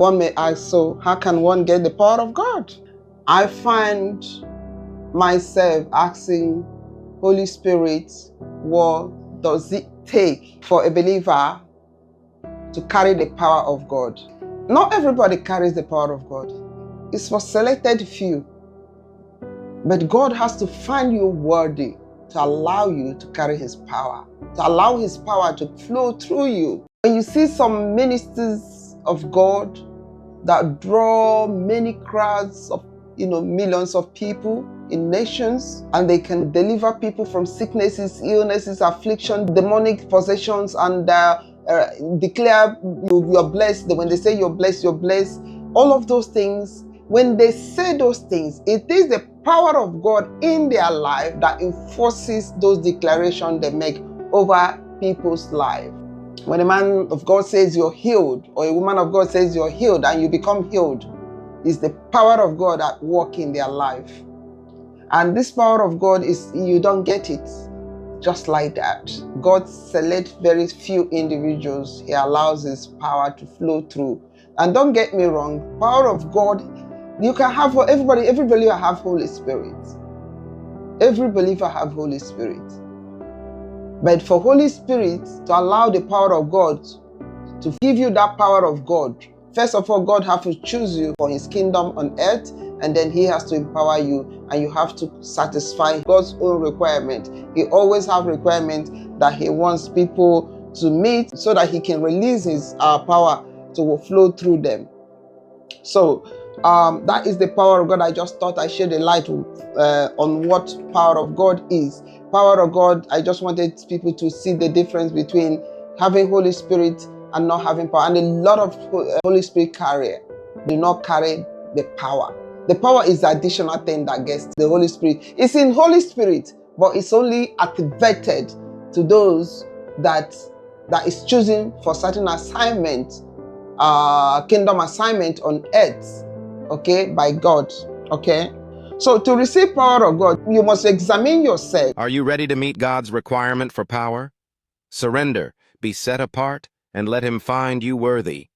One may ask, so how can one get the power of God? I find myself asking Holy Spirit, what does it take for a believer to carry the power of God? Not everybody carries the power of God. It's for selected few. But God has to find you worthy to allow you to carry His power, to allow His power to flow through you. When you see some ministers of God that draw many crowds of millions of people in nations, and they can deliver people from sicknesses, illnesses, affliction, demonic possessions, and declare you're blessed. When they say you're blessed, you're blessed. All of those things, when they say those things, it is the power of God in their life that enforces those declarations they make over people's life. When a man of God says you're healed, or a woman of God says you're healed and you become healed, it's the power of God at work in their life. And this power of God is, you don't get it just like that. God selects very few individuals. He allows His power to flow through. And don't get me wrong, power of God, you can have for everybody. Every believer have Holy Spirit. Every believer have Holy Spirit. But for Holy Spirit to allow the power of God to give you that power of God, first of all, God has to choose you for His kingdom on earth, and then He has to empower you, and you have to satisfy God's own requirement. He always has requirements that He wants people to meet so that He can release His power to flow through them. So that is the power of God. I just thought I shed a light on what power of God is. Power of God, I just wanted people to see the difference between having Holy Spirit and not having power. And a lot of Holy Spirit carrier do not carry the power. The power is the additional thing that gets the Holy Spirit. It's in Holy Spirit, but it's only activated to those that is chosen for certain assignment, kingdom assignment on earth, okay, by God, okay? So to receive power of God, you must examine yourself. Are you ready to meet God's requirement for power? Surrender, be set apart, and let Him find you worthy.